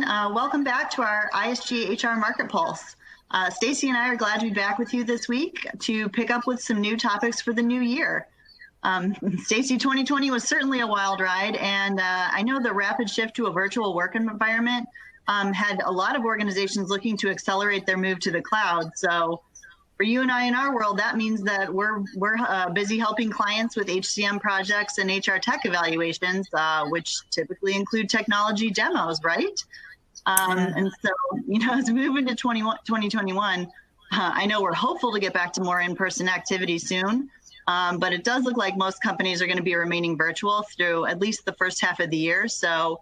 everyone. Welcome back to our ISG HR Market Pulse. Stacy and I are glad to be back with you this week to pick up with some new topics for the new year. Stacy, 2020 was certainly a wild ride, and I know the rapid shift to a virtual work environment had a lot of organizations looking to accelerate their move to the cloud. So for you and I in our world, that means that we're busy helping clients with HCM projects and HR tech evaluations, which typically include technology demos, right? And so, as we move into 2021, I know we're hopeful to get back to more in-person activity soon, but it does look like most companies are going to be remaining virtual through at least the first half of the year. So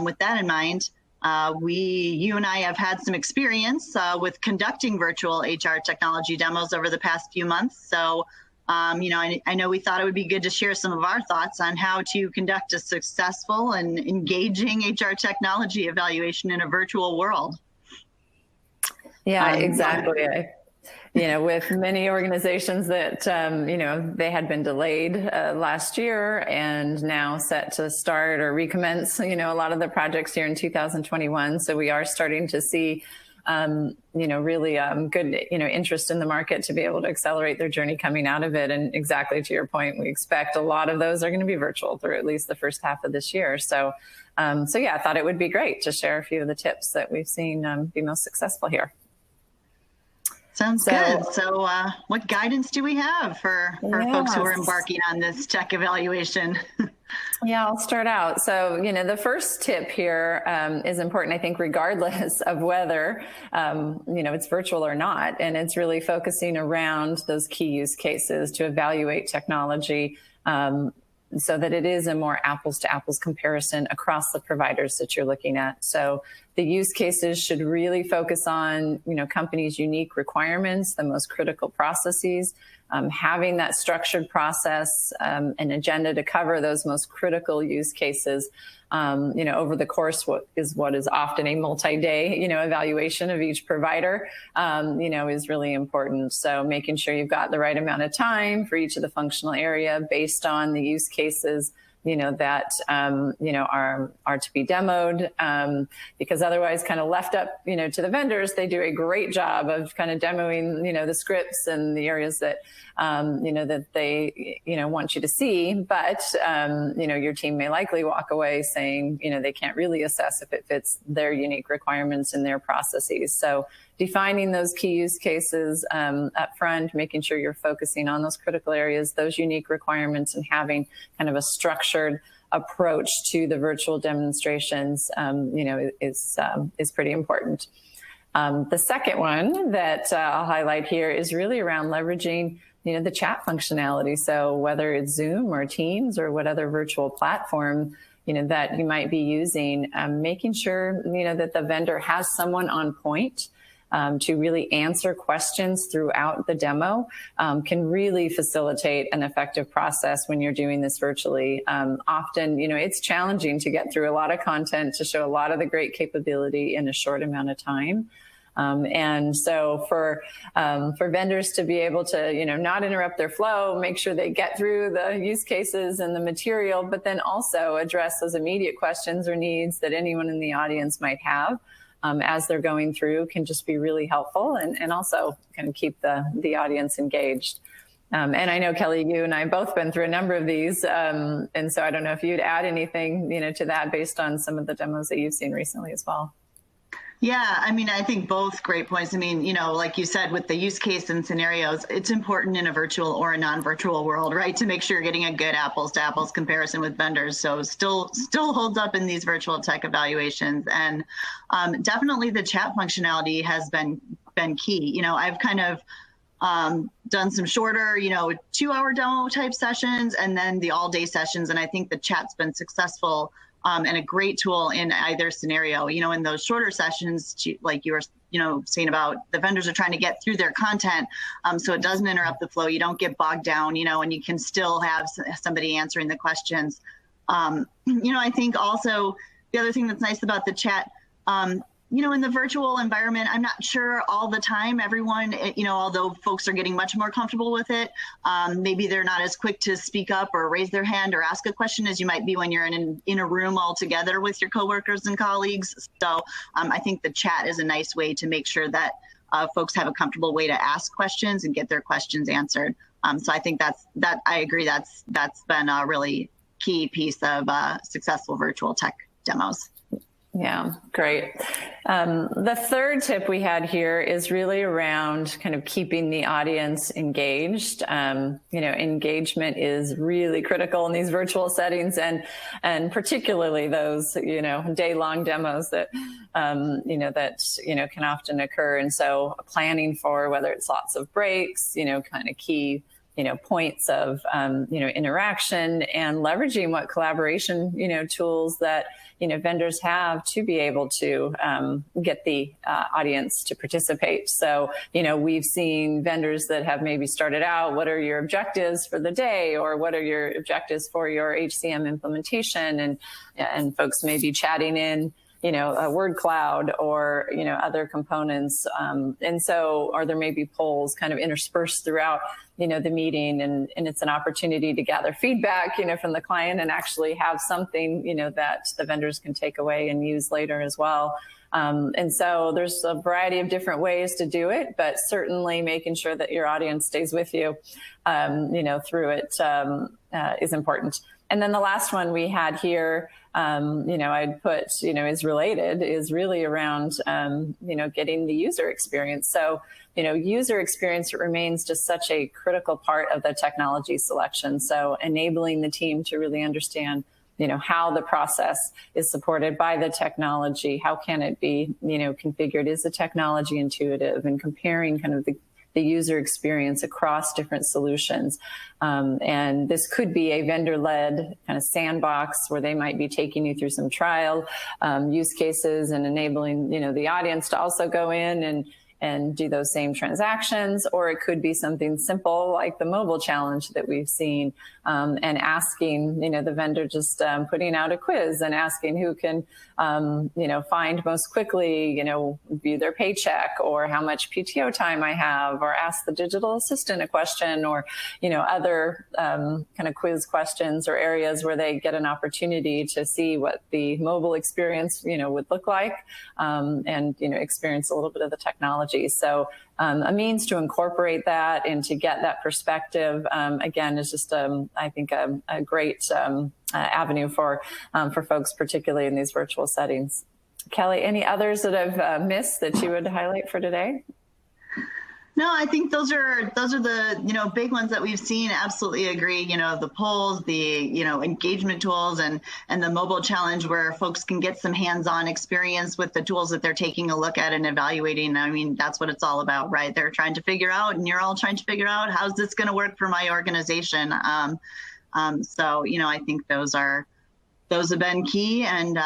with that in mind, you and I have had some experience with conducting virtual HR technology demos over the past few months. So, I know we thought it would be good to share some of our thoughts on how to conduct a successful and engaging HR technology evaluation in a virtual world. Yeah, exactly. With many organizations that, they had been delayed last year and now set to start or recommence, a lot of the projects here in 2021. So we are starting to see, really good, interest in the market to be able to accelerate their journey coming out of it. And exactly to your point, we expect a lot of those are going to be virtual through at least the first half of this year. So, yeah, I thought it would be great to share a few of the tips that we've seen be most successful here. Sounds good. So what guidance do we have for folks who are embarking on this tech evaluation? Yeah, I'll start out. So, the first tip here is important, I think, regardless of whether, it's virtual or not. And it's really focusing around those key use cases to evaluate technology so that it is a more apples to apples comparison across the providers that you're looking at. So the use cases should really focus on, companies' unique requirements, the most critical processes, having that structured process, an agenda to cover those most critical use cases, over the course what is often a multi-day, evaluation of each provider, is really important. So making sure you've got the right amount of time for each of the functional area based on the use cases, that, are to be demoed, because otherwise kind of left up, to the vendors, they do a great job of kind of demoing, the scripts and the areas that, that they, want you to see. But, your team may likely walk away saying, they can't really assess if it fits their unique requirements and their processes. So defining those key use cases up front, making sure you're focusing on those critical areas, those unique requirements, and having kind of a structured approach to the virtual demonstrations, is pretty important. The second one that I'll highlight here is really around leveraging, the chat functionality. So whether it's Zoom or Teams or what other virtual platform, that you might be using, making sure, that the vendor has someone on point to really answer questions throughout the demo can really facilitate an effective process when you're doing this virtually. Often, it's challenging to get through a lot of content to show a lot of the great capability in a short amount of time. And so for vendors to be able to, not interrupt their flow, make sure they get through the use cases and the material, but then also address those immediate questions or needs that anyone in the audience might have. As they're going through can just be really helpful and also kind of keep the audience engaged. And I know, Kelly, you and I have both been through a number of these. And so I don't know if you'd add anything, to that based on some of the demos that you've seen recently as well. Yeah, I think both great points. Like you said, with the use case and scenarios, it's important in a virtual or a non-virtual world, right, to make sure you're getting a good apples to apples comparison with vendors. So still holds up in these virtual tech evaluations. And definitely the chat functionality has been key. I've kind of done some shorter, 2-hour demo type sessions and then the all-day sessions. And I think the chat's been successful and a great tool in either scenario. In those shorter sessions, like you were, saying about the vendors are trying to get through their content, so it doesn't interrupt the flow. You don't get bogged down, and you can still have somebody answering the questions. I think also the other thing that's nice about the chat, in the virtual environment, I'm not sure all the time everyone, although folks are getting much more comfortable with it, maybe they're not as quick to speak up or raise their hand or ask a question as you might be when you're in a room all together with your coworkers and colleagues. So I think the chat is a nice way to make sure that folks have a comfortable way to ask questions and get their questions answered. So I think I agree that's been a really key piece of successful virtual tech demos. Yeah, great. The third tip we had here is really around kind of keeping the audience engaged. Engagement is really critical in these virtual settings, and particularly those, day-long demos that, can often occur. And so planning for whether it's lots of breaks, kind of key points of, interaction, and leveraging what collaboration, tools that, vendors have to be able to get the audience to participate. So, we've seen vendors that have maybe started out, what are your objectives for the day, or what are your objectives for your HCM implementation? And folks may be chatting in, a word cloud or, other components. And so, or there may be polls kind of interspersed throughout, the meeting, and it's an opportunity to gather feedback, from the client and actually have something, that the vendors can take away and use later as well. And so there's a variety of different ways to do it, but certainly making sure that your audience stays with you, through it is important. And then the last one we had here, I'd put, is related, is really around, getting the user experience. So, user experience remains just such a critical part of the technology selection. So enabling the team to really understand, how the process is supported by the technology, how can it be, configured, is the technology intuitive, and comparing kind of the user experience across different solutions. And this could be a vendor-led kind of sandbox where they might be taking you through some trial use cases and enabling, the audience to also go in and do those same transactions. Or it could be something simple like the mobile challenge that we've seen, and asking, the vendor just putting out a quiz and asking who can, find most quickly, view their paycheck, or how much PTO time I have, or ask the digital assistant a question, or, other kind of quiz questions or areas where they get an opportunity to see what the mobile experience, would look like, and, experience a little bit of the technology. So a means to incorporate that and to get that perspective, again, is just, I think, a great avenue for folks, particularly in these virtual settings. Kelly, any others that I've missed that you would highlight for today? No, I think those are the, big ones that we've seen. Absolutely agree. The polls, the, engagement tools, and the mobile challenge where folks can get some hands-on experience with the tools that they're taking a look at and evaluating. I mean, that's what it's all about, right? They're trying to figure out, and you're all trying to figure out, how's this going to work for my organization? So, I think those have been key and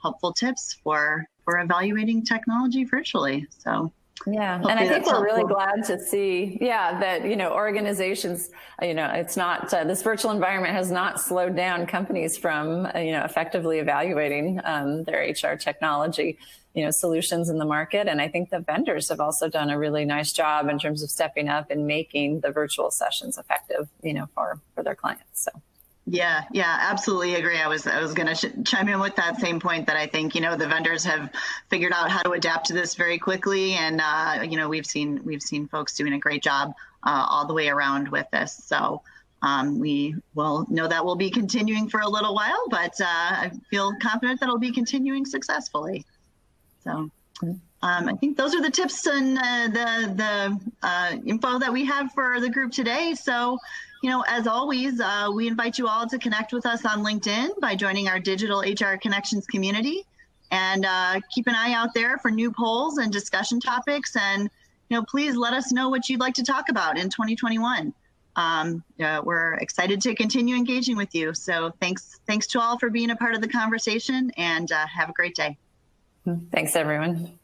helpful tips for evaluating technology virtually. So. Yeah. And I think we're really glad to see, that, organizations, it's not, this virtual environment has not slowed down companies from, effectively evaluating their HR technology, solutions in the market. And I think the vendors have also done a really nice job in terms of stepping up and making the virtual sessions effective, for their clients. So. Yeah, absolutely agree. I was going to chime in with that same point that I think, the vendors have figured out how to adapt to this very quickly. And, we've seen folks doing a great job all the way around with this. So we will know that we'll be continuing for a little while, but I feel confident that it'll be continuing successfully. So I think those are the tips and the info that we have for the group today. So, as always, we invite you all to connect with us on LinkedIn by joining our digital HR connections community, and keep an eye out there for new polls and discussion topics. And, please let us know what you'd like to talk about in 2021. We're excited to continue engaging with you. So thanks to all for being a part of the conversation, and have a great day. Thanks, everyone.